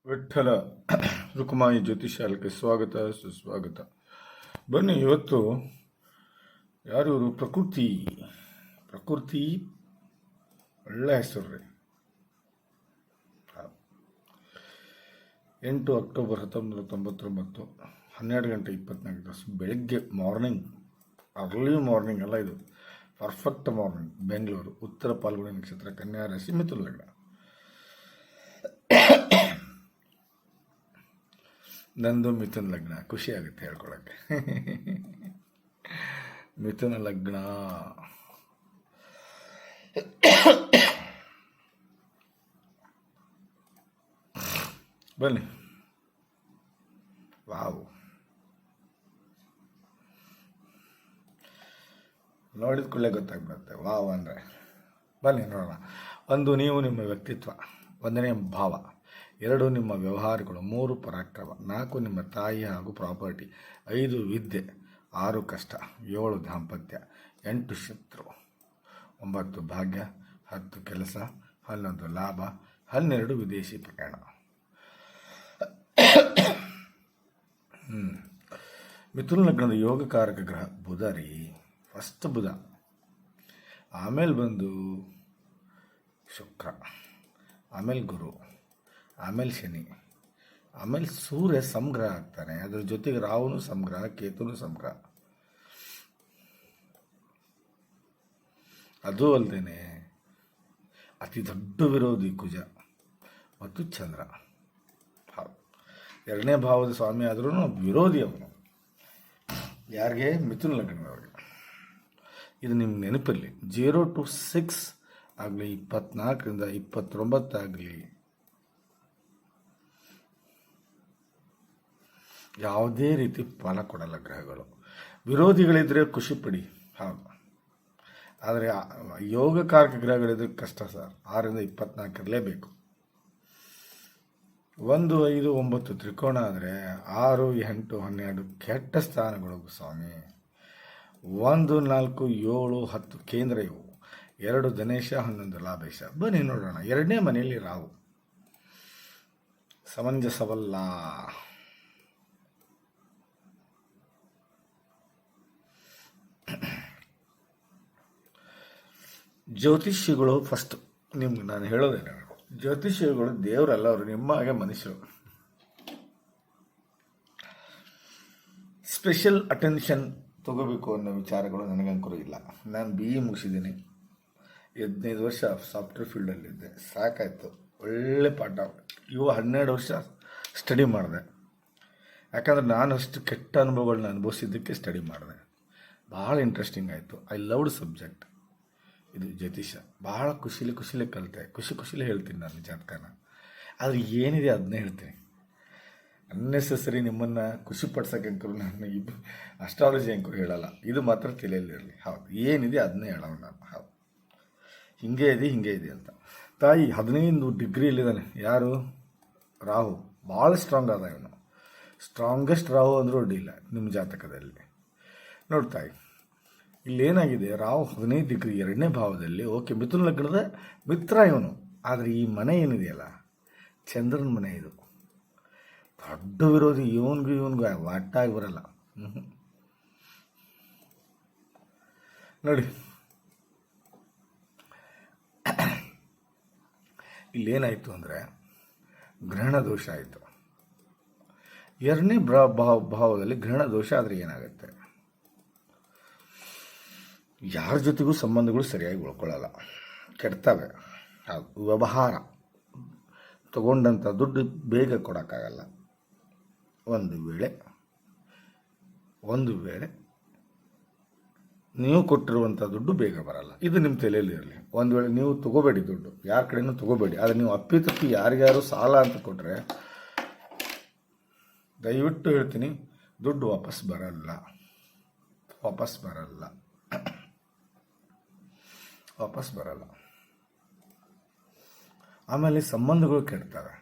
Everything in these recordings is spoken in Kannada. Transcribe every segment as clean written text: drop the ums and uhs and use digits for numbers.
ವಿಠ್ಠಲ ರುಕ್ಮಾಯಿ ಜ್ಯೋತಿಷಾಲಕ್ಕೆ ಸ್ವಾಗತ ಸುಸ್ವಾಗತ. ಬನ್ನಿ, ಇವತ್ತು ಯಾರು ಇವರು? ಪ್ರಕೃತಿ ಒಳ್ಳೆ ಹೆಸರು ರೀ. 8 ಅಕ್ಟೋಬರ್ 1999, 12:24 ಬೆಳಗ್ಗೆ ಮಾರ್ನಿಂಗ್, ಅರ್ಲಿ ಮಾರ್ನಿಂಗ್ ಅಲ್ಲ, ಇದು ಪರ್ಫೆಕ್ಟ್ ಮಾರ್ನಿಂಗ್. ಬೆಂಗಳೂರು, ಉತ್ತರ ಪಾಲ್ಗುಣಿ ನಕ್ಷತ್ರ, ಕನ್ಯಾ ರಾಶಿ, ಮಿಥುನ ಲಗ್ನ. ನಂದು ಮಿಥುನ ಲಗ್ನ. ಖುಷಿ ಆಗುತ್ತೆ ಹೇಳ್ಕೊಳಕ್ಕೆ. ಮಿಥುನ ಲಗ್ನ. ಬನ್ನಿ. ವಾವ್, ನೋಡಿದ ಕೂಡಲೇ ಗೊತ್ತಾಗ್ಬಿಡುತ್ತೆ ವಾವ್ ಅಂದರೆ. ಬನ್ನಿ ನೋಡೋಣ. 1, ನೀವು ನಿಮ್ಮ ವ್ಯಕ್ತಿತ್ವ. 1ನೇ ಭಾವ. 2, ನಿಮ್ಮ ವ್ಯವಹಾರಗಳು. 3, ಪರಾಕ್ರಮ. 4, ನಿಮ್ಮ ತಾಯಿ ಹಾಗೂ ಪ್ರಾಪರ್ಟಿ. 5, ವಿದ್ಯೆ. 6, ಕಷ್ಟ. 7, ದಾಂಪತ್ಯ. 8, ಶತ್ರು. 9, ಭಾಗ್ಯ. 10, ಕೆಲಸ. 11, ಲಾಭ. 12, ವಿದೇಶಿ ಪ್ರಯಾಣ. ಮಿಥುನ ಲಗ್ನದ ಯೋಗಕಾರಕ ಗ್ರಹ ಬುಧ ರೀ. ಫಸ್ಟ್ ಬುಧ, ಆಮೇಲೆ ಬಂದು ಶುಕ್ರ, ಆಮೇಲೆ ಗುರು, ಆಮೇಲೆ ಶನಿ, ಆಮೇಲೆ ಸೂರ್ಯ ಸಂಗ್ರಹ ಆಗ್ತಾನೆ. ಅದ್ರ ಜೊತೆಗೆ ರಾಹುನು ಸಂಗ್ರಹ, ಕೇತುನು ಸಂಗ್ರಹ. ಅದು ಅಲ್ಲದೇನೆ ಅತಿ ದೊಡ್ಡ ವಿರೋಧಿ ಕುಜ ಮತ್ತು ಚಂದ್ರ. ಹೌದು, 2ನೇ ಭಾವದ ಸ್ವಾಮಿ ಆದ್ರೂ ವಿರೋಧಿ ಅವನು. ಯಾರಿಗೆ? ಮಿಥುನ ಲಗ್ನದವರಿಗೆ. ಇದು ನಿಮ್ಗೆ ನೆನಪಿರಲಿ. 0 to 6 ಆಗಲಿ, 24ರಿಂದ 29 ಆಗಲಿ, ಯಾವುದೇ ರೀತಿ ಫಲ ಕೊಡಲ್ಲ ಗ್ರಹಗಳು. ವಿರೋಧಿಗಳಿದ್ರೆ ಖುಷಿ ಪಡಿ. ಹೌದು, ಆದರೆ ಯೋಗಕಾರಕ ಗ್ರಹಗಳಿದ್ರೆ ಕಷ್ಟ ಸರ್. 6ರಿಂದ 24 ಇರಲೇಬೇಕು. 1, 5, 9 ತ್ರಿಕೋಣ ಆದರೆ 6, 8, 12 ಕೆಟ್ಟ ಸ್ಥಾನಗಳು ಸ್ವಾಮಿ. 1, 4, 7, 10 ಕೇಂದ್ರ ಇವು. 2 ಧನೇಶ, 11 ಲಾಭೇಶ. ಬನ್ನಿ ನೋಡೋಣ. 2ನೇ ಮನೆಯಲ್ಲಿ ರಾಹು. ಸಮಂಜಸವಲ್ಲ. ಜ್ಯೋತಿಷಿಗಳು ಫಸ್ಟ್ ನಿಮ್ಗೆ ನಾನು ಹೇಳೋದೇನ, ಜ್ಯೋತಿಷಿಗಳು ದೇವರಲ್ಲ, ಅವರು ನಿಮ್ಮ ಹಾಗೆ ಮನುಷ್ಯರು. ಸ್ಪೆಷಲ್ ಅಟೆನ್ಷನ್ ತಗೋಬೇಕು ಅನ್ನೋ ವಿಚಾರಗಳು ನನಗಂಕರು ಇಲ್ಲ. ನಾನು BE ಮುಗಿಸಿದ್ದೀನಿ. 15 ವರ್ಷ ಸಾಫ್ಟ್ವೇರ್ ಫೀಲ್ಡಲ್ಲಿದ್ದೆ. ಸಾಕಾಯಿತು. ಒಳ್ಳೆ ಪಾಠ. 12 ವರ್ಷ ಸ್ಟಡಿ ಮಾಡಿದೆ. ಯಾಕಂದರೆ ನಾನು ಅಷ್ಟು ಕೆಟ್ಟ ಅನುಭವಗಳನ್ನ ಅನುಭವಿಸಿದ್ದಕ್ಕೆ ಸ್ಟಡಿ ಮಾಡಿದೆ. ಭಾಳ ಇಂಟ್ರೆಸ್ಟಿಂಗ್ ಆಯಿತು. I loved subject. ಇದು ಜ್ಯೋತಿಷ. ಭಾಳ ಖುಷಿಲಿ ಕಲಿತೆ. ಖುಷಿಲಿ ಹೇಳ್ತೀನಿ ನಾನು ಜಾತಕನ. ಆದರೆ ಏನಿದೆ ಅದನ್ನೇ ಹೇಳ್ತೀನಿ. ಅನ್ನೆಸೆಸರಿ ನಿಮ್ಮನ್ನು ಖುಷಿ ಪಡ್ಸೋಕೆ ಅಂಕರು ನಾನು ಅಸ್ಟ್ರಾಲಜಿ ಅಂಕರು ಹೇಳಲ್ಲ. ಇದು ಮಾತ್ರ ತಲೆಯಲ್ಲಿರಲಿ. ಹೌದು, ಏನಿದೆ ಅದನ್ನೇ ಹೇಳೋಣ ನಾನು. ಹೌದು, ಹಿಂಗೆ ಇದೆ ಅಂತ. ತಾಯಿ 15 ಡಿಗ್ರಿಯಲ್ಲಿದ್ದಾನೆ. ಯಾರು? ರಾಹು. ಭಾಳ ಸ್ಟ್ರಾಂಗ್ ಆದ ಇವನು. ಸ್ಟ್ರಾಂಗೆಸ್ಟ್ ರಾಹು ಅಂದರೂ ಅಡ್ಡಿಲ್ಲ ನಿಮ್ಮ ಜಾತಕದಲ್ಲಿ. ನೋಡ್ತಾಯಿ, ಇಲ್ಲೇನಾಗಿದೆ? ರಾಹು 15 ಡಿಗ್ರಿ 2ನೇ ಭಾವದಲ್ಲಿ. ಓಕೆ, ಮಿಥುನ ಲಗ್ನದ ಮಿತ್ರ ಇವನು. ಆದರೆ ಈ ಮನೆ ಏನಿದೆಯಲ್ಲ, ಚಂದ್ರನ ಮನೆ. ಇದು ದೊಡ್ಡ ವಿರೋಧಿ. ಇವನ್ಗೂ ಒಟ್ಟಾಗಿ ಬರಲ್ಲ. ನೋಡಿ, ಇಲ್ಲೇನಾಯಿತು ಅಂದರೆ ಗ್ರಹಣ ದೋಷ ಆಯಿತು. 2ನೇ ಭಾವದಲ್ಲಿ ಗ್ರಹಣ ದೋಷ ಆದರೆ ಏನಾಗುತ್ತೆ? ಯಾರ ಜೊತೆಗೂ ಸಂಬಂಧಗಳು ಸರಿಯಾಗಿ ಉಳ್ಕೊಳ್ಳಲ್ಲ, ಕೆಡ್ತವೆ. ವ್ಯವಹಾರ ತಗೊಂಡಂಥ ದುಡ್ಡು ಬೇಗ ಕೊಡೋಕ್ಕಾಗಲ್ಲ. ಒಂದು ವೇಳೆ ನೀವು ಕೊಟ್ಟಿರುವಂಥ ದುಡ್ಡು ಬೇಗ ಬರಲ್ಲ. ಇದು ನಿಮ್ಮ ತಲೆಯಲ್ಲಿ ಇರಲಿ. ಒಂದು ವೇಳೆ ನೀವು ತಗೋಬೇಡಿ ದುಡ್ಡು, ಯಾರ ಕಡೆಯೂ ತಗೋಬೇಡಿ. ಆದರೆ ನೀವು ಅಪ್ಪಿತಪ್ಪಿ ಯಾರಿಗಾರು ಸಾಲ ಅಂತ ಕೊಟ್ಟರೆ, ದಯವಿಟ್ಟು ಹೇಳ್ತೀನಿ, ದುಡ್ಡು ವಾಪಸ್ ಬರಲ್ಲ. ಆಮೇಲೆ ಸಂಬಂಧಗಳು ಕೆಡ್ತವೆ,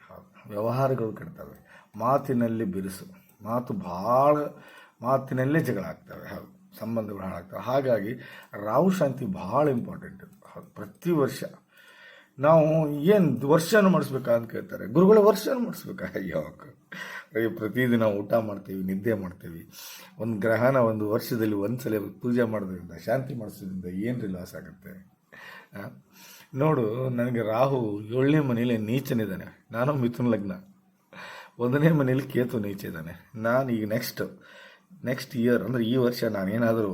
ವ್ಯವಹಾರಗಳು ಕೆಡ್ತವೆ. ಮಾತಿನಲ್ಲಿ ಬಿರುಸು. ಮಾತಿನಲ್ಲೇ ಜಗಳ ಆಗ್ತವೆ. ಸಂಬಂಧಗಳು ಹಾಳಾಗ್ತವೆ. ಹಾಗಾಗಿ ರಾಹು ಶಾಂತಿ ಭಾಳ ಇಂಪಾರ್ಟೆಂಟ್. ಪ್ರತಿ ವರ್ಷ ನಾವು ಏನು ವರ್ಷನೂ ಮಾಡಿಸ್ಬೇಕಾ ಅಂತ ಕೇಳ್ತಾರೆ. ಗುರುಗಳ ವರ್ಷನೂ ಮಾಡಿಸ್ಬೇಕಾ? ಅಯ್ಯೋ ಪ್ರತಿದಿನ ಊಟ ಮಾಡ್ತೀವಿ, ನಿದ್ದೆ ಮಾಡ್ತೀವಿ. ಒಂದು ಗ್ರಹನ ಒಂದು ವರ್ಷದಲ್ಲಿ ಒಂದು ಸಲ ಪೂಜೆ ಮಾಡೋದ್ರಿಂದ, ಶಾಂತಿ ಮಾಡಿಸೋದ್ರಿಂದ ಏನು ಲಾಸ್ ಆಗುತ್ತೆ? ನೋಡು, ನನಗೆ ರಾಹು 7ನೇ ಮನೇಲಿ ನೀಚನಿದ್ದಾನೆ. ನಾನು ಮಿಥುನ ಲಗ್ನ. 1ನೇ ಮನೇಲಿ ಕೇತು ನೀಚ ಇದ್ದಾನೆ. ನಾನು ಈಗ ನೆಕ್ಸ್ಟ್ ಇಯರ್ ಅಂದರೆ ಈ ವರ್ಷ ನಾನೇನಾದರೂ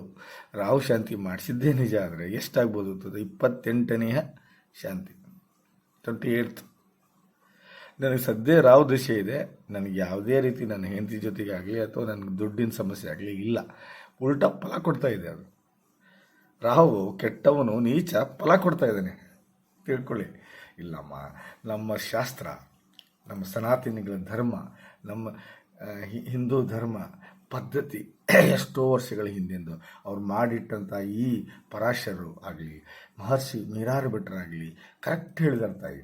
ರಾಹು ಶಾಂತಿ ಮಾಡಿಸಿದ್ದೇ ನಿಜ ಆದರೆ ಎಷ್ಟಾಗ್ಬೋದು? 28ನೆಯ ಶಾಂತಿ, 28th. ನನಗೆ ಸದ್ಯ ರಾಹು ದಶೆ ಇದೆ. ನನಗೆ ಯಾವುದೇ ರೀತಿ ನನ್ನ ಹೆಂಡತಿ ಜೊತೆಗಾಗಲಿ ಅಥವಾ ನನಗೆ ದುಡ್ಡಿನ ಸಮಸ್ಯೆ ಆಗಲಿ ಇಲ್ಲ. ಉಲ್ಟಾ ಫಲ ಕೊಡ್ತಾ ಇದೆ ಅದು. ರಾಹು ಕೆಟ್ಟವನು, ನೀಚ, ಫಲ ಕೊಡ್ತಾ ಇದ್ದಾನೆ, ತಿಳ್ಕೊಳ್ಳಿ. ಇಲ್ಲಮ್ಮ, ನಮ್ಮ ಶಾಸ್ತ್ರ, ನಮ್ಮ ಸನಾತನಿಗಳ ಧರ್ಮ, ನಮ್ಮ ಹಿಂದೂ ಧರ್ಮ ಪದ್ಧತಿ ಎಷ್ಟೋ ವರ್ಷಗಳ ಹಿಂದೆಂದು ಅವ್ರು ಮಾಡಿಟ್ಟಂಥ ಈ ಪರಾಶರರು ಆಗಲಿ, ಮಹರ್ಷಿ ಮೀರಾರು ಭಟ್ರಾಗಲಿ ಕರೆಕ್ಟ್ ಹೇಳಿದಾರೆ ತಾಯಿ.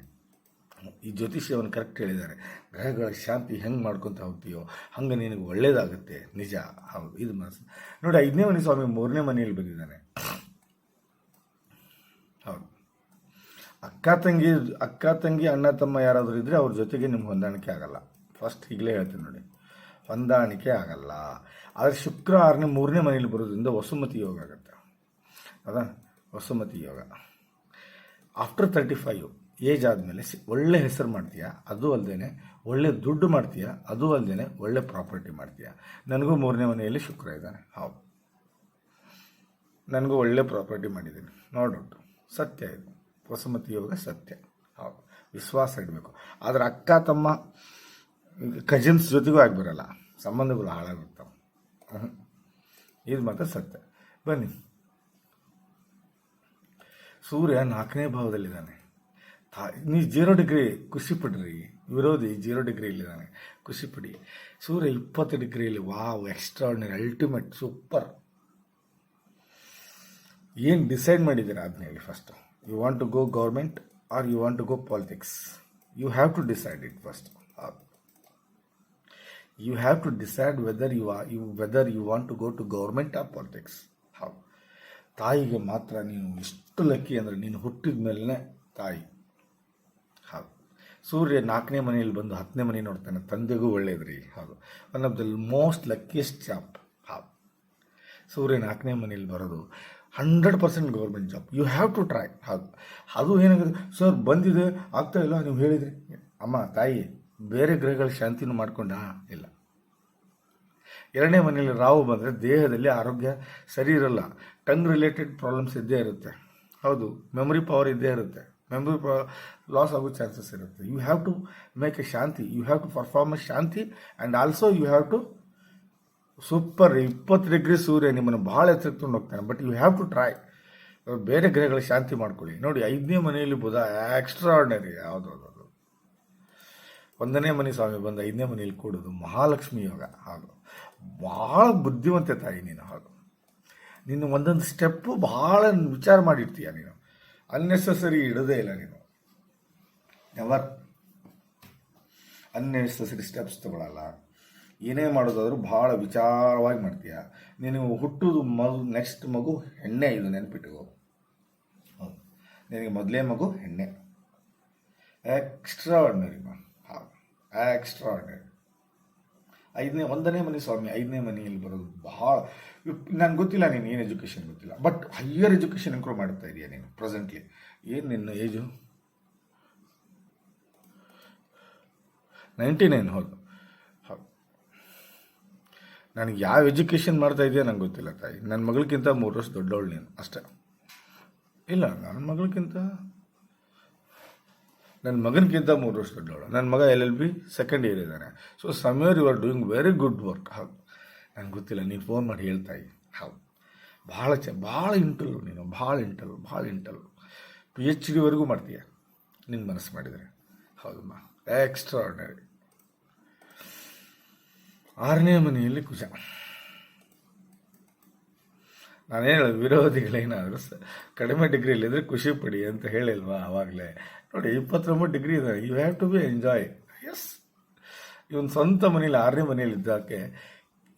ಈ ಜ್ಯೋತಿಷ್ಯವನ್ನು ಕರೆಕ್ಟ್ ಹೇಳಿದ್ದಾರೆ. ಗ್ರಹಗಳ ಶಾಂತಿ ಹೆಂಗೆ ಮಾಡ್ಕೊತ ಹೋಗ್ತೀಯೋ ಹಂಗೆ ನಿನಗೆ ಒಳ್ಳೇದಾಗುತ್ತೆ. ನಿಜ, ಹೌದು, ಇದು ಮನಸ್ಸು ನೋಡಿ. 5ನೇ ಮನೆ ಸ್ವಾಮಿ 3ನೇ ಮನೆಯಲ್ಲಿ ಬಂದಿದ್ದಾನೆ. ಹೌದು, ಅಕ್ಕ ತಂಗಿ ಅಣ್ಣ ತಮ್ಮ ಯಾರಾದರೂ ಇದ್ದರೆ ಅವ್ರ ಜೊತೆಗೆ ನಿಮ್ಗೆ ಹೊಂದಾಣಿಕೆ ಆಗಲ್ಲ. ಫಸ್ಟ್ ಈಗಲೇ ಹೇಳ್ತೀನಿ ನೋಡಿ, ಹೊಂದಾಣಿಕೆ ಆಗಲ್ಲ. ಆದರೆ ಶುಕ್ರ 3ನೇ ಮನೆಯಲ್ಲಿ ಬರೋದ್ರಿಂದ ವಸುಮತಿ ಯೋಗ ಆಗುತ್ತೆ. ಹೌದಾ? ವಸುಮತಿ ಯೋಗ ಆಫ್ಟರ್ 35 ಏಜ್ ಆದಮೇಲೆ ಒಳ್ಳೆ ಹೆಸರು ಮಾಡ್ತೀಯ, ಅದು ಅಲ್ಲದೆ ಒಳ್ಳೆ ದುಡ್ಡು ಮಾಡ್ತೀಯ, ಅದು ಅಲ್ಲದೆ ಒಳ್ಳೆ ಪ್ರಾಪರ್ಟಿ ಮಾಡ್ತೀಯ. ನನಗೂ 3ನೇ ಮನೆಯಲ್ಲಿ ಶುಕ್ರ ಇದ್ದಾನೆ. ಹೌದು, ನನಗೂ ಒಳ್ಳೆ ಪ್ರಾಪರ್ಟಿ ಮಾಡಿದ್ದೀನಿ. ನೋಡೋದು ಸತ್ಯ, ಇದು ವಸುಮತಿ ಯೋಗ ಸತ್ಯ. ಹೌದು, ವಿಶ್ವಾಸ ಇಡಬೇಕು. ಆದರೆ ಅಕ್ಕ ತಮ್ಮ ಕಜಿನ್ಸ್ ಜೊತೆಗೂ ಆಗಿಬರಲ್ಲ, ಸಂಬಂಧಗಳು ಹಾಳಾಗುತ್ತವೆ. ಇದು ಮಾತ್ರ ಸತ್ಯ. ಬನ್ನಿ, ಸೂರ್ಯ 4ನೇ ಭಾವದಲ್ಲಿದ್ದಾನೆ. ನೀವು 0 ಡಿಗ್ರಿ ಖುಷಿ ಪಡ್ರಿ. ವಿರೋಧಿ 0 ಡಿಗ್ರಿಯಲ್ಲಿದ್ದಾನೆ, ಖುಷಿ ಪಡಿ. ಸೂರ್ಯ 20 ಡಿಗ್ರಿಯಲ್ಲಿ, ವಾವ್, ಎಕ್ಸ್ಟ್ರಾರ್ಡಿನರಿ, ಅಲ್ಟಿಮೇಟ್, ಸೂಪರ್. ಏನು ಡಿಸೈಡ್ ಮಾಡಿದ್ದೀರಾ ಅದನ್ನ ಹೇಳಿ first. You want to go government or you want to go politics? You have to decide it first. You have to decide whether you want to go to government or politics. ಹೌದು, ತಾಯಿಗೆ ಮಾತ್ರ ನೀನು ಎಷ್ಟು ಲಕ್ಕಿ ಅಂದರೆ ನೀನು ಹುಟ್ಟಿದ ಮೇಲೇ ತಾಯಿ. ಹೌದು, ಸೂರ್ಯ 4ನೇ ಮನೆಯಲ್ಲಿ ಬಂದು 10ನೇ ಮನೆ ನೋಡ್ತಾನೆ, ತಂದೆಗೂ ಒಳ್ಳೇದ್ರಿ. ಹೌದು, one of the most luckiest job. ಹೌದು, ಸೂರ್ಯ 4ನೇ ಮನೆಯಲ್ಲಿ ಬರೋದು 100% government job. You have to try. ಹೌದು, ಅದು ಏನಾಗಿದೆ ಸರ್, ಬಂದಿದೆ, ಆಗ್ತಾ ಇಲ್ಲ, ನೀವು ಹೇಳಿದ್ರಿ. ಅಮ್ಮ ತಾಯಿ ಬೇರೆ ಗ್ರಹಗಳ ಶಾಂತಿನೂ ಮಾಡ್ಕೊಂಡ ಇಲ್ಲ. 2ನೇ ಮನೆಯಲ್ಲಿ ರಾಹು ಬಂದರೆ ದೇಹದಲ್ಲಿ ಆರೋಗ್ಯ ಸರಿ ಇರಲ್ಲ. ಟಂಗ್ ರಿಲೇಟೆಡ್ ಪ್ರಾಬ್ಲಮ್ಸ್ ಇದ್ದೇ ಇರುತ್ತೆ. ಹೌದು, ಮೆಮೊರಿ ಪವರ್ ಇದ್ದೇ ಇರುತ್ತೆ. ಮೆಮೊರಿ ಲಾಸ್ ಆಗೋ ಚಾನ್ಸಸ್ ಇರುತ್ತೆ. You have to make a shanti. You have to perform a shanti and also you have to super. 20 degree Surya ನಿಮ್ಮನ್ನು ಭಾಳ ಎತ್ತಕೊಂಡು ಹೋಗ್ತಾನೆ. But you have to try. ಬೇರೆ ಗ್ರಹಗಳ ಶಾಂತಿ ಮಾಡ್ಕೊಳ್ಳಿ. ನೋಡಿ, 5ನೇ ಮನೆಯಲ್ಲಿ ಬುಧ ಎಕ್ಸ್ಟ್ರಾರ್ಡಿನರಿ. ಯಾವುದಾದ್ರು 1ನೇ ಮನೆ ಸ್ವಾಮಿ ಬಂದು 5ನೇ ಮನೆಯಲ್ಲಿ ಕೂಡೋದು ಮಹಾಲಕ್ಷ್ಮಿ ಯೋಗ. ಹಾಗು ಭಾಳ ಬುದ್ಧಿವಂತೆ ತಾಯಿ ನೀನು. ಹಾಗು ನೀನು ಒಂದೊಂದು ಸ್ಟೆಪ್ಪು ಭಾಳ ವಿಚಾರ ಮಾಡಿರ್ತೀಯ. ನೀನು ಅನ್ನೆಸೆಸರಿ ಇಡೋದೇ ಇಲ್ಲ. ನೀನು ನೆವರ್ ಅನ್ನೆಸೆಸರಿ ಸ್ಟೆಪ್ಸ್ ತಗೊಳ್ಳಲ್ಲ. ಏನೇ ಮಾಡೋದಾದ್ರೂ ಭಾಳ ವಿಚಾರವಾಗಿ ಮಾಡ್ತೀಯ. ನೀನು ಹುಟ್ಟುದು ನೆಕ್ಸ್ಟ್ ಮಗು ಹೆಣ್ಣೆ. ಇದು ನೆನ್ಪಿಟ್ಟು. ಹೌದು, ನಿನಗೆ ಮೊದಲೇ ಮಗು ಹೆಣ್ಣೆ. Extraordinary ma'am. ಹೌದು, ಎಕ್ಸ್ಟ್ರಾರ್ಡಿನರಿ. 1ನೇ ಮನೆ ಸ್ವಾಮಿ 5ನೇ ಮನೆಯಲ್ಲಿ ಬರೋದು ಭಾಳ. ನನಗೆ ಗೊತ್ತಿಲ್ಲ ನೀನು ಏನು ಎಜುಕೇಷನ್ ಗೊತ್ತಿಲ್ಲ, ಬಟ್ ಹೈಯರ್ ಎಜುಕೇಷನ್ ಇಂಪ್ರೂವ್ ಮಾಡ್ತಾ ಇದೆಯಾ ನೀನು ಪ್ರೆಸೆಂಟ್ಲಿ. ಏನು ನಿನ್ನ ಏಜು? 99. ಹೌದು ಹೌದು. ನನಗೆ ಯಾವ ಎಜುಕೇಷನ್ ಮಾಡ್ತಾ ಇದೆಯಾ ನಂಗೆ ಗೊತ್ತಿಲ್ಲ ತಾಯಿ. ನನ್ನ ಮಗಳಿಗಿಂತ 3 ವರ್ಷ ದೊಡ್ಡವಳು ನೀನು ಅಷ್ಟೇ. ಇಲ್ಲ, ನನ್ನ ಮಗಳಿಗಿಂತ ನನ್ನ ಮಗನಿಗಿಂತ 3 ವರ್ಷ ದೊಡ್ಡವಳು. ನನ್ನ ಮಗ LLB ಸೆಕೆಂಡ್ ಇಯರ್ ಇದ್ದಾನೆ. So somewhere you are doing very good work. ಹೌದು, ನಂಗೆ ಗೊತ್ತಿಲ್ಲ, ನೀನು ಫೋನ್ ಮಾಡಿ ಹೇಳ್ತಾಯಿ. ಹೌದು, ಭಾಳ ಇಂಟಲ್ ನೀನು, ಭಾಳ ಇಂಟಲ್. PhD ವರೆಗೂ ಮಾಡ್ತೀಯ ನಿನ್ನ ಮನಸ್ಸು ಮಾಡಿದರೆ. ಹೌದಮ್ಮ, ಎಕ್ಸ್ಟ್ರಾರ್ಡಿನರಿ. 6ನೇ ಮನೆಯಲ್ಲಿ ಕುಜ. ನಾನೇನು ವಿರೋಧಿಗಳೇನಾದರೂ ಕಡಿಮೆ ಡಿಗ್ರಿಯಲ್ಲಿದ್ದರೆ ಖುಷಿ ಪಡಿ ಅಂತ ಹೇಳಿಲ್ವಾ ಆವಾಗಲೇ? ನೋಡಿ, 29 ಡಿಗ್ರಿ ಇದೆ. You have to be enjoy. Yes, ಇವನ್ ಸ್ವಂತ ಮನೇಲಿ 6ನೇ ಮನೆಯಲ್ಲಿ ಇದ್ದಕ್ಕೆ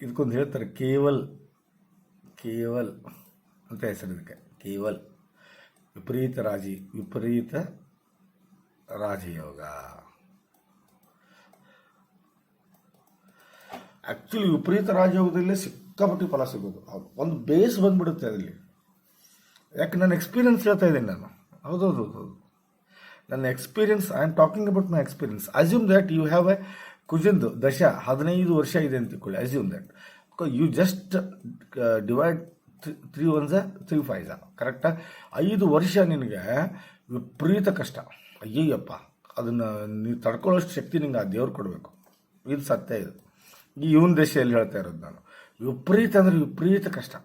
ಇದಕ್ಕೊಂದು ಹೇಳ್ತಾರೆ ಕೇವಲ್ ಅಂತ ಹೆಸರು ಇದಕ್ಕೆ. ಕೇವಲ್ ವಿಪರೀತ ರಾಜಿ, ವಿಪರೀತ ರಾಜಯೋಗ. ಆ್ಯಕ್ಚುಲಿ ವಿಪರೀತ ರಾಜಯೋಗದಲ್ಲೇ ಸಿಕ್ಕಾಪಟ್ಟಿ ಫಲ ಸಿಗೋದು. ಹೌದು, ಒಂದು ಬೇಸ್ ಬಂದ್ಬಿಡುತ್ತೆ ಅದರಲ್ಲಿ. ಯಾಕೆ ನನ್ನ ಎಕ್ಸ್ಪೀರಿಯನ್ಸ್ ಹೇಳ್ತಾ ಇದ್ದೀನಿ ನಾನು. ಹೌದೌದು ಹೌದು, ನನ್ನ experience, I am talking about my experience. Assume that you have a ಕುಜಂದು ದಶ 15 ವರ್ಷ ಇದೆ ಅಂತ ತಿಳ್ಕೊಳ್ಳಿ. Assume that you just divide 3 1s 3 5s, ಕರೆಕ್ಟಾ? 5 ವರ್ಷ ನಿನಗೆ ವಿಪರೀತ ಕಷ್ಟ. ಅಯ್ಯಯ್ಯಪ್ಪ, ಅದನ್ನು ನೀವು ತಡ್ಕೊಳ್ಳೋಷ್ಟು ಶಕ್ತಿ ನಿಂಗೆ ಆ ದೇವ್ರು ಕೊಡಬೇಕು. ಇದು ಸತ್ಯ. ಇದು ಈ ಇವನ ದೇಶದಲ್ಲಿ ಹೇಳ್ತಾ ಇರೋದು ನಾನು. ವಿಪರೀತ ಅಂದರೆ ವಿಪರೀತ ಕಷ್ಟ.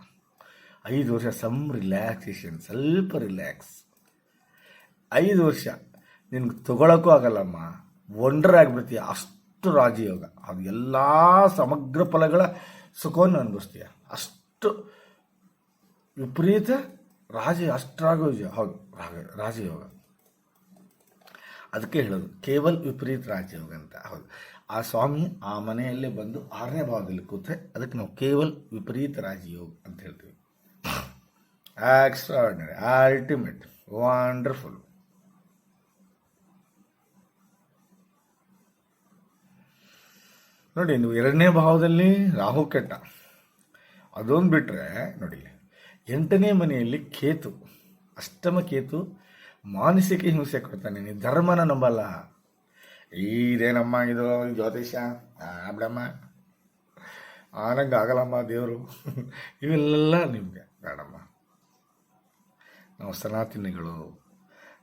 5 ವರ್ಷ ಸಮ್ ರಿಲ್ಯಾಕ್ಸೇಷನ್, ಸ್ವಲ್ಪ ರಿಲ್ಯಾಕ್ಸ್. 5 ವರ್ಷ ನಿನ್ಗೆ ತಗೊಳಕ್ಕೂ ಆಗಲ್ಲಮ್ಮ, ವಂಡರ್ ಆಗಿಬಿಡ್ತೀಯ. ಅಷ್ಟು ರಾಜಯೋಗ. ಅದು ಎಲ್ಲ ಸಮಗ್ರ ಫಲಗಳ ಸುಖವನ್ನು ಅನುಭವಿಸ್ತೀಯ. ಅಷ್ಟು ವಿಪರೀತ ಅಷ್ಟ್ರಾಗೋಜ. ಹೌದು, ರಾಜಯೋಗ. ಅದಕ್ಕೆ ಹೇಳೋದು ಕೇವಲ ವಿಪರೀತ ರಾಜಯೋಗ ಅಂತ. ಹೌದು, ಆ ಸ್ವಾಮಿ ಆ ಮನೆಯಲ್ಲೇ ಬಂದು 6ನೇ ಭಾವದಲ್ಲಿ ಕೂತ್ರೆ ಅದಕ್ಕೆ ನಾವು ಕೇವಲ ವಿಪರೀತ ರಾಜಯೋಗ ಅಂತ ಹೇಳ್ತೀವಿ. Extraordinary, ultimate, wonderful. ನೋಡಿ, ನೀವು 2ನೇ ಭಾವದಲ್ಲಿ ರಾಹು ಕೆಟ್ಟ, ಅದೊಂದು ಬಿಟ್ಟರೆ ನೋಡಿ 8ನೇ ಮನೆಯಲ್ಲಿ ಕೇತು, ಅಷ್ಟಮ ಕೇತು ಮಾನಸಿಕ ಹಿಂಸೆ ಕೊಡ್ತಾನೆ. ನೀನು ಧರ್ಮನ ನಂಬಲ್ಲ. ಇದೇನಮ್ಮ ಇದು ಜ್ಯೋತಿಷ ಬಿಡಮ್ಮ, ಆನಂಗೆ ಆಗಲ್ಲಮ್ಮ ದೇವರು, ಇವೆಲ್ಲ ನಿಮಗೆ ಬೇಡಮ್ಮ. ನಾವು ಸನಾತನಿಗಳು.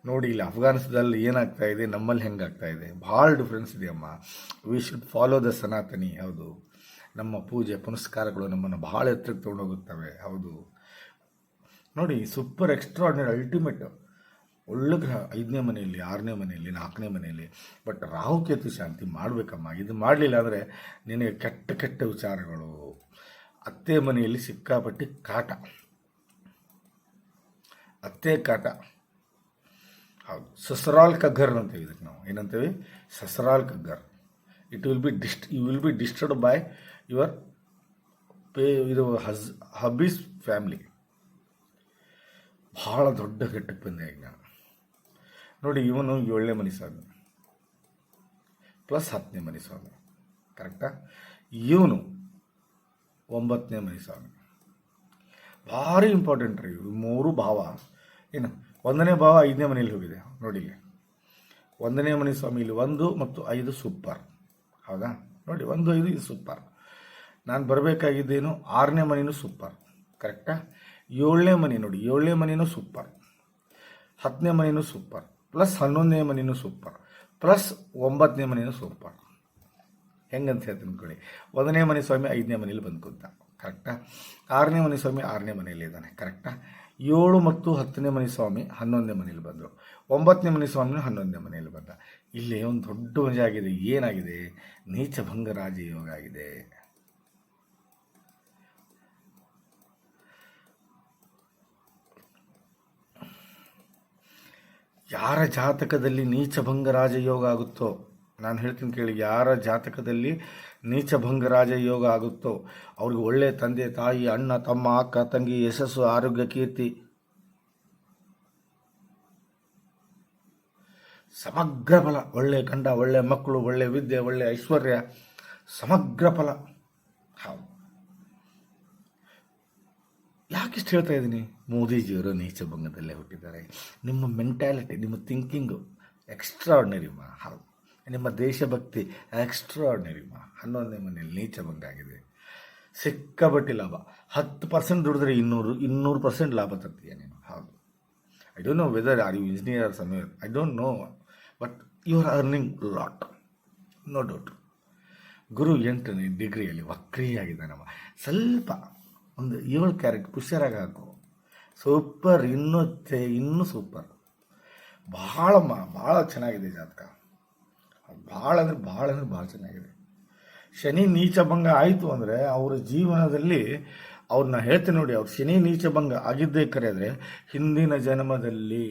ನೋಡಿ, ಇಲ್ಲಿ ಅಫ್ಘಾನಿಸ್ತಾನದಲ್ಲಿ ಏನಾಗ್ತಾ ಇದೆ, ನಮ್ಮಲ್ಲಿ ಹೆಂಗಾಗ್ತಾ ಇದೆ, ಭಾಳ ಡಿಫ್ರೆನ್ಸ್ ಇದೆಯಮ್ಮ. We should follow the Sanatani. ಹೌದು, ನಮ್ಮ ಪೂಜೆ ಪುನಸ್ಕಾರಗಳು ನಮ್ಮನ್ನು ಭಾಳ ಎತ್ತರಕ್ಕೆ ತೊಗೊಂಡೋಗುತ್ತವೆ. ಹೌದು, ನೋಡಿ, ಸೂಪರ್ ಎಕ್ಸ್ಟ್ರಾರ್ಡಿನರಿ ಅಲ್ಟಿಮೇಟ್ ಒಳ್ಳೆ ಗ್ರಹ 5ನೇ ಮನೆಯಲ್ಲಿ, 6ನೇ ಮನೆಯಲ್ಲಿ, 4ನೇ ಮನೆಯಲ್ಲಿ. ಬಟ್ ರಾಹುಕೇತು ಶಾಂತಿ ಮಾಡಬೇಕಮ್ಮ. ಇದು ಮಾಡಲಿಲ್ಲ ಅಂದರೆ ನಿನಗೆ ಕೆಟ್ಟ ಕೆಟ್ಟ ವಿಚಾರಗಳು. ಅತ್ತೆ ಮನೆಯಲ್ಲಿ ಸಿಕ್ಕಾಪಟ್ಟಿ ಕಾಟ, ಅತ್ತೆ ಕಾಟ. ಹೌದು, ಸಸರಾಲ್ ಕಗ್ಗರ್ ಅಂತೀವಿ ಇದಕ್ಕೆ ನಾವು. ಏನಂತೀವಿ? ಸಸರಾಲ್ ಕಗ್ಗರ್. You will be disturbed by your hubby's family. ಭಾಳ ದೊಡ್ಡ ಘಟ್ಟಕ್ಕೆ ಬಂದೆ ಈಗ ನಾನು. ನೋಡಿ, ಇವನು 7ನೇ ಮನೆ ಸ್ವಾಮಿ ಪ್ಲಸ್ 10ನೇ ಮನೆ ಸ್ವಾಮಿ, ಕರೆಕ್ಟಾ? ಇವನು 9ನೇ ಮನೆ ಸ್ವಾಮಿ. ಭಾರಿ ಇಂಪಾರ್ಟೆಂಟ್ ರೀ ಇವು 3 ಭಾವ. ಏನು, 1ನೇ ಭಾವ 5ನೇ ಮನೆಯಲ್ಲಿ ಹೋಗಿದೆ. ನೋಡಿ, 1ನೇ ಮನೆ ಸ್ವಾಮಿ ಇಲ್ಲಿ 1 ಮತ್ತು 5 ಸೂಪರ್. ಹೌದಾ? ನೋಡಿ, 1 5 ಇದು ಸೂಪರ್. ನಾನು ಬರಬೇಕಾಗಿದ್ದೇನು 6ನೇ ಮನೆಯೂ ಸೂಪರ್, ಕರೆಕ್ಟಾ? 7ನೇ ಮನೆ ನೋಡಿ, 7ನೇ ಮನೆಯೂ ಸೂಪರ್, 10ನೇ ಮನೆಯೂ ಸೂಪರ್, ಪ್ಲಸ್ 11ನೇ ಮನೆಯೂ ಸೂಪರ್, ಪ್ಲಸ್ 9ನೇ ಮನೆಯೂ ಸೂಪರ್. ಹೆಂಗಂತ ಹೇಳ್ತೀನಿ ಕೊಡಿ. 1ನೇ ಮನೆ ಸ್ವಾಮಿ 5ನೇ ಮನೇಲಿ ಬಂದು ಕೂತ, ಕರೆಕ್ಟಾ? 6ನೇ ಮನೆ ಸ್ವಾಮಿ 6ನೇ ಮನೆಯಲ್ಲಿ ಇದ್ದಾನೆ, ಕರೆಕ್ಟಾ? 7 ಮತ್ತು 10ನೇ ಮನೆ ಸ್ವಾಮಿ 11ನೇ ಮನೆಯಲ್ಲಿ ಬಂದರು. 9ನೇ ಮನೆ ಸ್ವಾಮಿ 11ನೇ ಮನೆಯಲ್ಲಿ ಬಂದ. ಇಲ್ಲಿ ಒಂದು ದೊಡ್ಡ ಮಜಾ ಆಗಿದೆ. ಏನಾಗಿದೆ? ನೀಚಭಂಗ ರಾಜಯೋಗ ಆಗಿದೆ. ಯಾರ ಜಾತಕದಲ್ಲಿ ನೀಚಭಂಗ ರಾಜಯೋಗ ಆಗುತ್ತೋ, ನಾನು ಹೇಳ್ತೀನಿ ಕೇಳಿ, ಯಾರ ಜಾತಕದಲ್ಲಿ ನೀಚಭಂಗ ರಾಜಯೋಗ ಆಗುತ್ತೋ ಅವ್ರಿಗೆ ಒಳ್ಳೆ ತಂದೆ ತಾಯಿ, ಅಣ್ಣ ತಮ್ಮ, ಅಕ್ಕ ತಂಗಿ, ಯಶಸ್ಸು, ಆರೋಗ್ಯ, ಕೀರ್ತಿ, ಸಮಗ್ರ ಫಲ, ಒಳ್ಳೆ ಗಂಡ, ಒಳ್ಳೆ ಮಕ್ಕಳು, ಒಳ್ಳೆ ವಿದ್ಯೆ, ಒಳ್ಳೆ ಐಶ್ವರ್ಯ, ಸಮಗ್ರ ಫಲ. ಹೌದು, ಯಾಕಿಷ್ಟು ಹೇಳ್ತಾ ಇದ್ದೀನಿ? ಮೋದಿಜಿಯವರು ನೀಚಭಂಗದಲ್ಲೇ ಹುಟ್ಟಿದ್ದಾರೆ. ನಿಮ್ಮ ಮೆಂಟ್ಯಾಲಿಟಿ, ನಿಮ್ಮ ಥಿಂಕಿಂಗು ಎಕ್ಸ್ಟ್ರಾರ್ಡಿನರಿಮ್ಮ. ಹೌದು, ನಿಮ್ಮ ದೇಶಭಕ್ತಿ ಎಕ್ಸ್ಟ್ರಾರ್ಡಿನರಿಮ್ಮ. 11ನೇ ಮನೆಯಲ್ಲಿ ನೀಚಭಂಗ ಆಗಿದೆ. ಸಿಕ್ಕಾಬಟ್ಟಿ ಲಾಭ. 10% ದುಡಿದ್ರೆ 200% ಲಾಭ ತರ್ತೀಯ ನೀನು. ಹೌದು, I don't know whether are you engineer or somewhere, I don't know, but you are earning lot, no doubt. Guru 8ನೇ ಡಿಗ್ರಿಯಲ್ಲಿ ವಕ್ರಿಯಾಗಿದ್ದಾನಮ್ಮ. ಸ್ವಲ್ಪ ಒಂದು 7 ಕ್ಯಾರೆಟ್ ಪುಷ್ಯರಾಗಿ ಹಾಕು, ಸೂಪರ್. ಇನ್ನೂ ಸೂಪರ್. ಭಾಳ ಚೆನ್ನಾಗಿದೆ ಜಾತಕ. ಭಾಳ ಚೆನ್ನಾಗಿದೆ. ಶನಿ ನೀಚಭಂಗ ಆಯಿತು ಅಂದರೆ ಅವರ ಜೀವನದಲ್ಲಿ, ಅವ್ರನ್ನ ಹೇಳ್ತೇನೆ ನೋಡಿ, ಅವ್ರು ಶನಿ ನೀಚಭಂಗ ಆಗಿದ್ದೇ ಕರೆದರೆ ಹಿಂದಿನ ಜನ್ಮದಲ್ಲಿ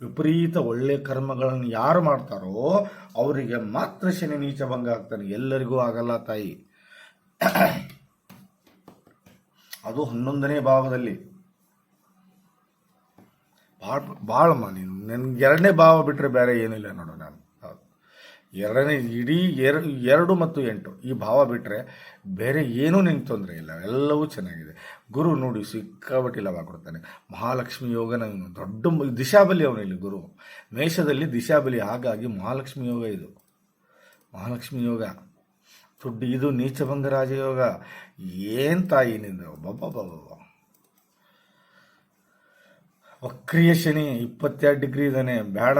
ವಿಪರೀತ ಒಳ್ಳೆ ಕರ್ಮಗಳನ್ನು ಯಾರು ಮಾಡ್ತಾರೋ ಅವರಿಗೆ ಮಾತ್ರ ಶನಿ ನೀಚಭಂಗ ಆಗ್ತಾನೆ. ಎಲ್ಲರಿಗೂ ಆಗಲ್ಲ ತಾಯಿ. ಅದು 11ನೇ ಭಾವದಲ್ಲಿ. ಭಾಳ ಭಾಳಮ್ಮ ನೀನು ನನಗೆ ಎರಡನೇ ಭಾವ ಬಿಟ್ಟರೆ ಬೇರೆ ಏನಿಲ್ಲ ನೋಡು ನಾನು. ಹೌದು, ಎರಡನೇ ಇಡೀ 2 ಮತ್ತು 8 ಈ ಭಾವ ಬಿಟ್ಟರೆ ಬೇರೆ ಏನೂ ನಿನಗೆ ತೊಂದರೆ ಇಲ್ಲ, ಎಲ್ಲವೂ ಚೆನ್ನಾಗಿದೆ. ಗುರು ನೋಡಿ ಸಿಕ್ಕಾಬಟ್ಟಿ ಲಾಭ ಕೊಡ್ತಾನೆ. ಮಹಾಲಕ್ಷ್ಮಿ ಯೋಗ ನಾನು ದೊಡ್ಡ ದಿಶಾಬಲಿ ಅವನಲ್ಲಿ ಗುರು ಮೇಷದಲ್ಲಿ ದಿಶಾಬಲಿ, ಹಾಗಾಗಿ ಮಹಾಲಕ್ಷ್ಮಿ ಯೋಗ ಇದು, ಮಹಾಲಕ್ಷ್ಮಿ ಯೋಗ ದುಡ್ಡು ಇದು ನೀಚಭಂಗ ರಾಜಯೋಗ. ಏನು ತಾಯಿ ನಿಂದು ಬಾಬಾ. ವಕ್ರಿಯ ಶನಿ 22 ಡಿಗ್ರಿ ಇದ್ದಾನೆ, ಬೇಡ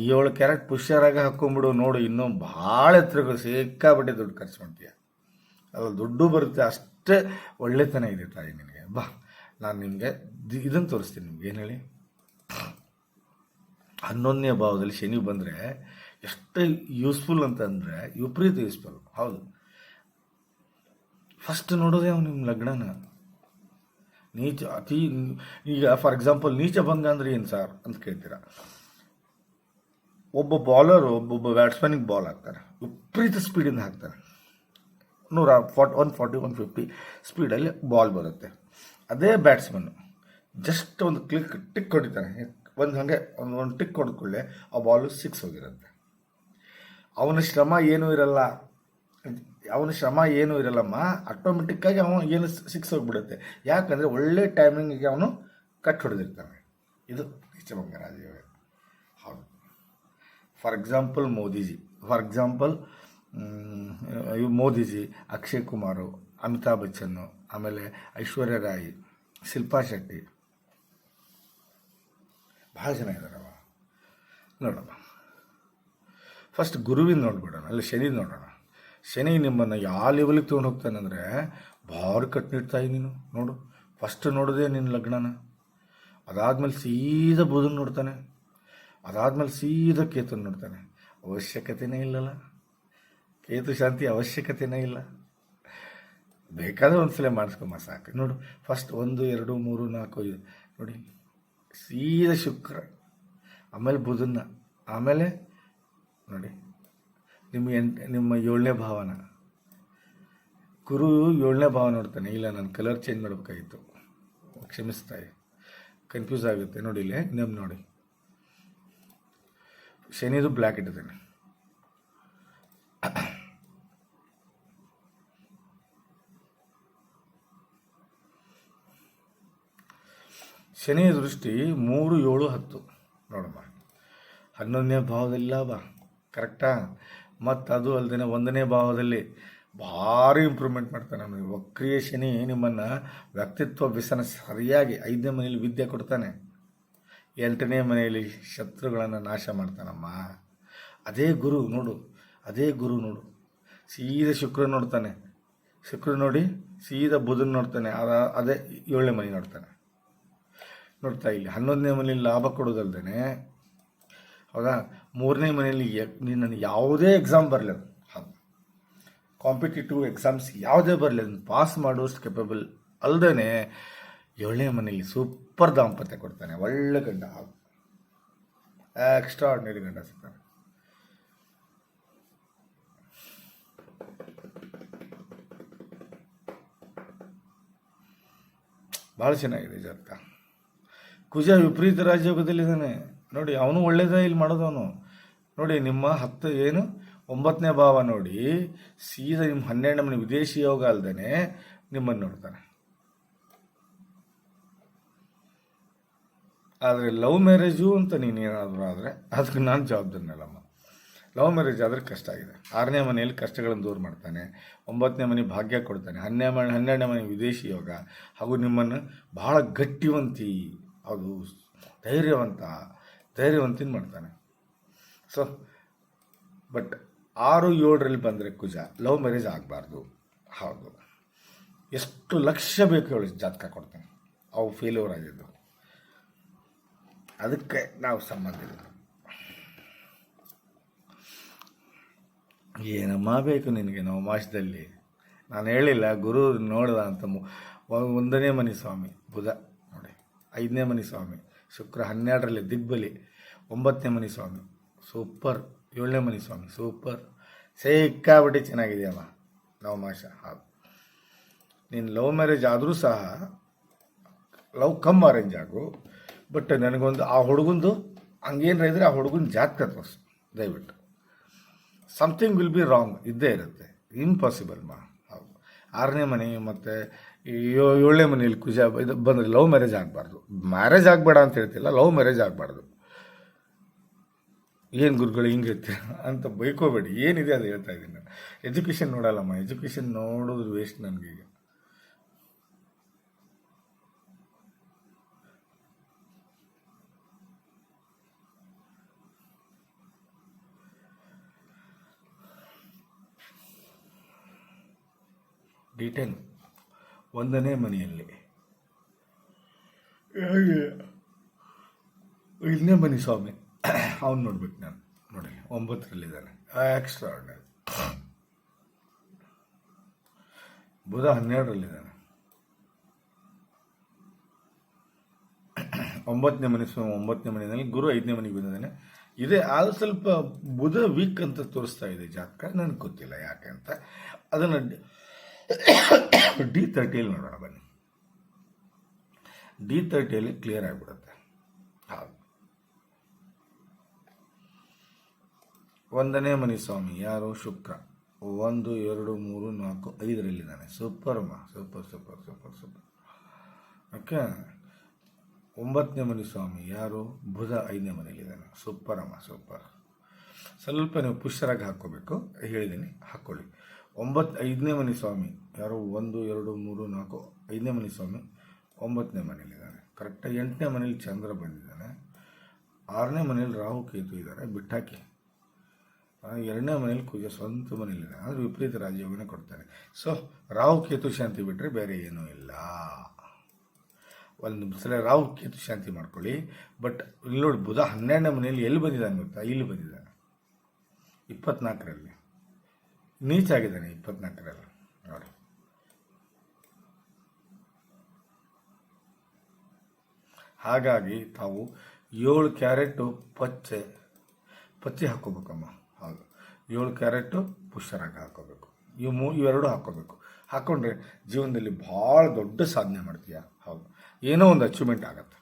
7 ಕ್ಯಾರೆಟ್ ಪುಷ್ಯರಾಗ ಹಾಕ್ಕೊಂಬಿಡು ನೋಡು, ಇನ್ನೂ ಭಾಳ ಎತ್ತರಗಳು ಸಿಕ್ಕಾಬಟ್ಟೆ ದುಡ್ಡು ಖರ್ಚು ಮಾಡ್ತೀಯ, ಅದು ದುಡ್ಡು ಬರುತ್ತೆ, ಅಷ್ಟೇ ಒಳ್ಳೆತನ ಇದೆ ತಾಯಿ ನಿನಗೆ. ಬಾ ನಾನು ನಿನಗೆ ಇದನ್ನು ತೋರಿಸ್ತೀನಿ ನಿಮ್ಗೆ. ಏನು ಹೇಳಿ, 11ನೇ ಭಾವದಲ್ಲಿ ಶನಿ ಬಂದರೆ ಎಷ್ಟು ಯೂಸ್ಫುಲ್ ಅಂತಂದರೆ ವಿಪರೀತ ಯೂಸ್ಫುಲ್. ಹೌದು, ಫಸ್ಟ್ ನೋಡೋದೇ ಅವ್ನು ನಿಮ್ಮ ಲಗ್ನನ ನೀಚ ಅತಿ. ಈಗ ಫಾರ್ ಎಕ್ಸಾಂಪಲ್ ನೀಚ ಭಂಗ ಅಂದರೆ ಏನು ಸರ್ ಅಂತ ಕೇಳ್ತೀರಾ. ಒಬ್ಬ ಬಾಲರು ಒಬ್ಬೊಬ್ಬ ಬ್ಯಾಟ್ಸ್ಮನಿಗೆ ಬಾಲ್ ಹಾಕ್ತಾರೆ, ವಿಪರೀತ ಸ್ಪೀಡಿಂದ ಹಾಕ್ತಾರೆ, 140 150 ಸ್ಪೀಡಲ್ಲಿ ಬಾಲ್ ಬರುತ್ತೆ. ಅದೇ ಬ್ಯಾಟ್ಸ್ಮನ್ನು ಜಸ್ಟ್ ಒಂದು ಟಿಕ್ ಹೊಡಿತಾನೆ, ಹಾಗೆ ಒಂದು ಟಿಕ್ ಹೊಡೆದ್ಕೊಳ್ಳೆ ಆ ಬಾಲು 6 ಹೋಗಿರುತ್ತೆ. ಅವನ ಶ್ರಮ ಏನೂ ಇರಲ್ಲಮ್ಮ, ಆಟೋಮೆಟಿಕ್ಕಾಗಿ ಏನು 6 ಹೋಗ್ಬಿಡುತ್ತೆ. ಯಾಕಂದರೆ ಒಳ್ಳೆ ಟೈಮಿಂಗಿಗೆ ಅವನು ಕಟ್ ಹೊಡೆದಿರ್ತಾನೆ. ಇದು ನೀಚಭಂಗ ರಾಜಯೋಗ. ಹೌದು, ಫಾರ್ ಎಕ್ಸಾಂಪಲ್ ಮೋದಿಜಿ, ಅಕ್ಷಯ್ ಕುಮಾರು, ಅಮಿತಾಬ್ ಬಚ್ಚನ್ನು, ಆಮೇಲೆ ಐಶ್ವರ್ಯ ರಾಯ್, ಶಿಲ್ಪಾ ಶೆಟ್ಟಿ, ಭಾಳ ಜನ ಇದ್ದಾರವ. ನೋಡಮ್ಮ, ಫಸ್ಟ್ ಗುರುವಿನ ನೋಡ್ಬಿಡೋಣ, ಅಲ್ಲಿ ಶನಿ ನೋಡೋಣ. ಶನಿ ನಿಮ್ಮನ್ನು ಯಾವ ಲೆವೆಲಿಗೆ ತೊಗೊಂಡು ಹೋಗ್ತಾನೆ ಅಂದರೆ ಭಾರಿ ಕಟ್ನಿಡ್ತಾಯಿ ನೀನು ನೋಡು. ಫಸ್ಟ್ ನೋಡೋದೇ ನಿನ್ನ ಲಗ್ನನ, ಅದಾದಮೇಲೆ ಸೀದಾ ಬುಧನ ನೋಡ್ತಾನೆ, ಅದಾದಮೇಲೆ ಸೀದಾ ಕೇತನ ನೋಡ್ತಾನೆ. ಅವಶ್ಯಕತೆಯೇ ಇಲ್ಲಲ್ಲ, ಕೇತು ಶಾಂತಿ ಅವಶ್ಯಕತೆಯೇ ಇಲ್ಲ. ಬೇಕಾದ್ರೆ ಒಂದ್ಸಲ ಮಾಡಿಸ್ಕೊಂಬ ಸಾಕು. ನೋಡು, ಫಸ್ಟ್ 1 2 3 4 5 ನೋಡಿ, ಸೀದಾ ಶುಕ್ರ, ಆಮೇಲೆ ಬುಧನ, ಆಮೇಲೆ ನೋಡಿ ನಿಮ್ಮ 7ನೇ ಭಾವನ. ಗುರು 7ನೇ ಭಾವ ನೋಡ್ತಾನೆ. ಇಲ್ಲ, ನಾನು ಕಲರ್ ಚೇಂಜ್ ಮಾಡಬೇಕಾಗಿತ್ತು, ಕ್ಷಮಿಸ್ತಾಯಿ, ಕನ್ಫ್ಯೂಸ್ ಆಗುತ್ತೆ. ನೋಡಿ ಇಲ್ಲೇ ಇನ್ನೊಮ್ಮೆ ನೋಡಿ, ಶನಿದು ಬ್ಲ್ಯಾಕ್ ಇಟ್ಟಿದ್ದಾನೆ. ಶನಿ ದೃಷ್ಟಿ 3 7 10 ನೋಡಮ್ಮ, 11ನೇ ಭಾವದಲ್ಲಿ ಲಾಭ ಕರೆಕ್ಟಾ. ಮತ್ತು ಅದು ಅಲ್ಲದೆ 1ನೇ ಭಾವದಲ್ಲಿ ಭಾರಿ ಇಂಪ್ರೂವ್ಮೆಂಟ್ ಮಾಡ್ತಾನೆ ನಮಗೆ. ವಕ್ರಿಯ ಶನಿ ನಿಮ್ಮನ್ನು ವ್ಯಕ್ತಿತ್ವ ವ್ಯಸನ ಸರಿಯಾಗಿ 5ನೇ ಮನೆಯಲ್ಲಿ ವಿದ್ಯೆ ಕೊಡ್ತಾನೆ, 8ನೇ ಮನೆಯಲ್ಲಿ ಶತ್ರುಗಳನ್ನು ನಾಶ ಮಾಡ್ತಾನಮ್ಮ. ಅದೇ ಗುರು ನೋಡು, ಸೀದಾ ಶುಕ್ರ ನೋಡ್ತಾನೆ, ಶುಕ್ರ ನೋಡಿ ಸೀದಾ ಬುಧನ ನೋಡ್ತಾನೆ, ಅದೇ 7ನೇ ಮನೆ ನೋಡ್ತಾನೆ. ನೋಡ್ತಾ ಇಲ್ಲಿ 11ನೇ ಮನೆಯಲ್ಲಿ ಲಾಭ ಕೊಡೋದಲ್ದೇ, ಹೌದಾ, 3ನೇ ಮನೆಯಲ್ಲಿ ನೀನು ಯಾವುದೇ ಎಕ್ಸಾಮ್ ಬರಲಿ, ಕಾಂಪಿಟೇಟಿವ್ ಎಕ್ಸಾಮ್ಸ್ ಯಾವುದೇ ಬರಲಿ, ಅದನ್ನು ಪಾಸ್ ಮಾಡೋಷ್ಟು ಕೆಪಬಲ್ ಅಲ್ಲದೇ 7ನೇ ಮನೆಯಲ್ಲಿ ಸೂಪರ್ ದಾಂಪತ್ಯ ಕೊಡ್ತಾನೆ. ಒಳ್ಳೆ ಗಂಡ, ಎಕ್ಸ್ಟ್ರಾ ಆರ್ಡಿನರಿ ಗಂಡ ಸಿಗ್ತಾನೆ. ಭಾಳ ಚೆನ್ನಾಗಿದೆ ಜಾತಕ. ಕುಜ ವಿಪರೀತ ರಾಜಯೋಗದಲ್ಲಿದ್ದಾನೆ ನೋಡಿ, ಅವನು ಒಳ್ಳೇದೇ ಇಲ್ಲಿ ಮಾಡೋದವನು ನೋಡಿ. ನಿಮ್ಮ 9ನೇ ಭಾವ ನೋಡಿ, ಸೀದಾ ನಿಮ್ಮ 12ನೇ ಮನೆ ವಿದೇಶಿ ಯೋಗ ಅಲ್ದೇ ನಿಮ್ಮನ್ನು ನೋಡ್ತಾನೆ. ಆದರೆ ಲವ್ ಮ್ಯಾರೇಜು ಅಂತ ನೀನೇನಾದರೂ ಆದರೆ ಅದಕ್ಕೆ ನಾನು ಜವಾಬ್ದಾರಿನಲ್ಲಮ್ಮ. ಲವ್ ಮ್ಯಾರೇಜ್ ಆದರೆ ಕಷ್ಟ ಆಗಿದೆ. 6ನೇ ಮನೆಯಲ್ಲಿ ಕಷ್ಟಗಳನ್ನು ದೂರ ಮಾಡ್ತಾನೆ, 9ನೇ ಮನೆ ಭಾಗ್ಯ ಕೊಡ್ತಾನೆ, 12ನೇ ಮನೆ ವಿದೇಶಿ ಯೋಗ, ಹಾಗೂ ನಿಮ್ಮನ್ನು ಬಹಳ ಗಟ್ಟಿವಂತಿ, ಅದು ಧೈರ್ಯವಂತಿನ ಮಾಡ್ತಾನೆ. ಸೊ ಬಟ್ 6 7ರಲ್ಲಿ ಬಂದರೆ ಕುಜ, ಲವ್ ಮ್ಯಾರೇಜ್ ಆಗಬಾರ್ದು. ಹೌದು, ಎಷ್ಟು ಲಕ್ಷ ಬೇಕು ಹೇಳಿ ಜಾತಕ ಕೊಡ್ತಾನೆ, ಅವು ಫೇಲ್ಯೂರ್ ಆಗಿದ್ದು, ಅದಕ್ಕೆ ನಾವು ಸಂಬಂಧ ಇಲ್ಲ. ಏನಮ್ಮ ಬೇಕು ನಿನಗೆ ನವಮಾಸದಲ್ಲಿ? ನಾನು ಹೇಳಿಲ್ಲ ಗುರು ನೋಡ್ದ ಅಂತ. 1ನೇ ಮನೆ ಸ್ವಾಮಿ ಬುಧ ನೋಡಿ, 5ನೇ ಮನೆ ಸ್ವಾಮಿ ಶುಕ್ರ, 12ರಲ್ಲಿ ದಿಗ್ಬಲಿ, 9ನೇ ಮನೆ ಸ್ವಾಮಿ ಸೂಪರ್, 7ನೇ ಮನೆ ಸ್ವಾಮಿ ಸೂಪರ್, ಸಿಕ್ಕಾಬಿಟ್ಟು ಚೆನ್ನಾಗಿದೆಯಮ್ಮ ನವಮಾಸ. ಹೌದು, ನೀನು ಲವ್ ಮ್ಯಾರೇಜ್ ಆದರೂ ಸಹ ಲವ್ ಕಮ್ ಅರೇಂಜ್ ಆಗು, ಬಟ್ ನನಗೊಂದು ಆ ಹುಡುಗಂದು ಹಂಗೇನಾರ ಇದ್ರೆ ಆ ಹುಡುಗನ ಜಾತಕ ತೋರಿಸು ದಯವಿಟ್ಟು. ಸಮಥಿಂಗ್ ವಿಲ್ ಬಿ ರಾಂಗ್ ಇದ್ದೇ ಇರುತ್ತೆ. ಇಂಪಾಸಿಬಲ್ ಹೌದು. 6ನೇ ಮನೆ ಮತ್ತು 7ನೇ ಮನೆಯಲ್ಲಿ ಕುಜ ಇದು ಬಂದರೆ ಲವ್ ಮ್ಯಾರೇಜ್ ಆಗಬಾರ್ದು. ಮ್ಯಾರೇಜ್ ಆಗಬೇಡ ಅಂತ ಹೇಳ್ತಿಲ್ಲ, ಲವ್ ಮ್ಯಾರೇಜ್ ಆಗಬಾರ್ದು. ಏನು ಗುರುಗಳು ಹಿಂಗಿರುತ್ತೆ ಅಂತ ಬೈಕೋಬೇಡಿ, ಏನಿದೆ ಅದು ಹೇಳ್ತಾ ಇದ್ದೀನಿ ನಾನು. ಎಜುಕೇಷನ್ ನೋಡಲ್ಲಮ್ಮ, ಎಜುಕೇಷನ್ ನೋಡೋದು ವೇಸ್ಟ್ ನನಗೀಗ. D10 1ನೇ ಮನೆಯಲ್ಲಿ 5ನೇ ಮನೆ ಸ್ವಾಮಿ ಅವ್ನು ನೋಡ್ಬೇಕು ನಾನು. ನೋಡಿ 9ರಲ್ಲಿದ್ದಾನೆ, ಎಕ್ಸ್ಟ್ರಾ ಆರ್ಡಿನರಿ. ಬುಧ 12ರಲ್ಲಿದ್ದಾನೆ. 9ನೇ ಮನೆ ಸ್ವಾಮಿ 9ನೇ ಮನೆಯಲ್ಲಿ, ಗುರು 5ನೇ ಮನೆಗೆ ಬಂದಿದ್ದಾನೆ. ಇದೇ ಅದು ಸ್ವಲ್ಪ ಬುಧ ವೀಕ್ ಅಂತ ತೋರಿಸ್ತಾ ಇದೆ ಜಾತಕ, ನನಗೆ ಗೊತ್ತಿಲ್ಲ ಯಾಕೆ ಅಂತ. ಅದನ್ನು D30 ನೋಡೋಣ ಬನ್ನಿ. D30 ಕ್ಲಿಯರ್ ಆಗಿಬಿಡುತ್ತೆ. ಹೌದು. 1ನೇ ಮನೆ ಸ್ವಾಮಿ ಯಾರು? ಶುಕ್ರ. 1 2 3 4 5ರಲ್ಲಿದ್ದಾನೆ. ಸೂಪರ್ ಅಮ್ಮ, super super super super. Okay. 9ನೇ ಮನೆ ಸ್ವಾಮಿ ಯಾರು? ಬುಧ 5ನೇ ಮನೆಯಲ್ಲಿದ್ದಾನೆ. ಸೂಪರ್ ಅಮ್ಮ, ಸೂಪರ್. ಸ್ವಲ್ಪ ನೀವು ಪುಷರಾಗಿ ಹಾಕ್ಕೋಬೇಕು, ಹೇಳಿದ್ದೀನಿ, ಹಾಕ್ಕೊಳ್ಳಿ. 5ನೇ ಮನೆ ಸ್ವಾಮಿ ಯಾರು? 1 2 3 4 5ನೇ ಮನೆ ಸ್ವಾಮಿ 9ನೇ ಮನೆಯಲ್ಲಿದ್ದಾನೆ. ಕರೆಕ್ಟಾಗಿ 8ನೇ ಮನೇಲಿ ಚಂದ್ರ ಬಂದಿದ್ದಾನೆ. 6ನೇ ಮನೇಲಿ ರಾಹು ಕೇತು ಇದ್ದಾರೆ, ಬಿಟ್ಟಾಕಿ. 2ನೇ ಮನೇಲಿ ಕುಜ ಸ್ವಂತ ಮನೇಲಿದ್ದಾನೆ, ಅಂದರೆ ವಿಪರೀತ ರಾಜಯೋಗನೇ ಕೊಡ್ತಾನೆ. ಸೊ ರಾಹು ಕೇತು ಶಾಂತಿ ಬಿಟ್ಟರೆ ಬೇರೆ ಏನೂ ಇಲ್ಲ. ಒಂದು ಸಲ ರಾಹು ಕೇತು ಶಾಂತಿ ಮಾಡ್ಕೊಳ್ಳಿ. ಬಟ್ ಇಲ್ಲಿ ನೋಡಿ, ಬುಧ 12ನೇ ಮನೆಯಲ್ಲಿ ಎಲ್ಲಿ ಬಂದಿದ್ದಾನೆ ಗೊತ್ತಾ? ಇಲ್ಲಿ ಬಂದಿದ್ದಾನೆ, 24ರಲ್ಲಿ ನೀಚ ಆಗಿದ್ದಾನೆ. 24ರಲ್ಲಿ ನೋಡಿ. ಹಾಗಾಗಿ ತಾವು 7 ಕ್ಯಾರೆಟು ಪಚ್ಚೆ ಹಾಕ್ಕೋಬೇಕಮ್ಮ. ಹೌದು, 7 ಕ್ಯಾರೆಟು ಪುಷರಾಗಿ ಹಾಕ್ಕೋಬೇಕು. ಇವೆರಡು ಹಾಕ್ಕೋಬೇಕು. ಹಾಕ್ಕೊಂಡ್ರೆ ಜೀವನದಲ್ಲಿ ಭಾಳ ದೊಡ್ಡ ಸಾಧನೆ ಮಾಡ್ತೀಯ. ಹೌದು, ಏನೋ ಒಂದು ಅಚೀವ್ಮೆಂಟ್ ಆಗತ್ತೆ.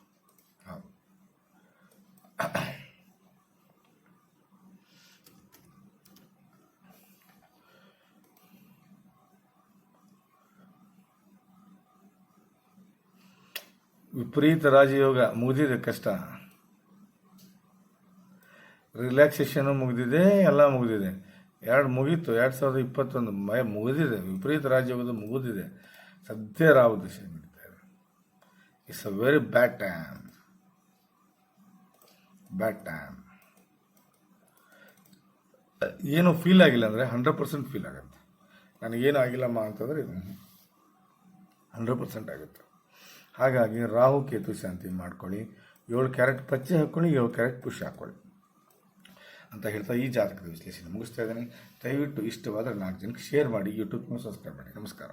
ಹೌದು. ವಿಪರೀತ ರಾಜಯೋಗ ಮುಗಿದಿದೆ, ಕಷ್ಟ ರಿಲ್ಯಾಕ್ಸೇಷನು ಮುಗಿದಿದೆ, ಎಲ್ಲ ಮುಗಿದಿದೆ. ಮುಗೀತು 2021 ಮುಗಿದಿದೆ. ವಿಪರೀತ ರಾಜಯೋಗದ ಮುಗಿದಿದೆ. ಸದ್ಯ ರಾಹು ದಶೆ ನಡೀತಾ ಇದೆ. It's a very bad time. ಏನು ಫೀಲ್ ಆಗಿಲ್ಲ ಅಂದರೆ 100% ಫೀಲ್ ಆಗುತ್ತೆ. ನನಗೇನು ಆಗಿಲ್ಲಮ್ಮ ಅಂತಂದರೆ ಇದು 100% ಆಗುತ್ತೆ. ಹಾಗಾಗಿ ರಾಹು ಕೇತು ಶಾಂತಿ ಮಾಡ್ಕೊಳ್ಳಿ. 7 ಕ್ಯಾರೆಟ್ ಪಚ್ಚೆ ಹಾಕ್ಕೊಳ್ಳಿ, 7 ಕ್ಯಾರೆಟ್ ಪುಷ್ ಹಾಕ್ಕೊಳ್ಳಿ ಅಂತ ಹೇಳ್ತಾ ಈ ಜಾತಕದ ವಿಶ್ಲೇಷಣೆ ಮುಗಿಸ್ತಾ ಇದ್ದೀನಿ. ದಯವಿಟ್ಟು ಇಷ್ಟವಾದರೆ 4 ಜನಕ್ಕೆ ಶೇರ್ ಮಾಡಿ, ಯೂಟ್ಯೂಬ್ನ ಸಬ್ಸ್ಕ್ರೈಬ್ ಮಾಡಿ. ನಮಸ್ಕಾರ.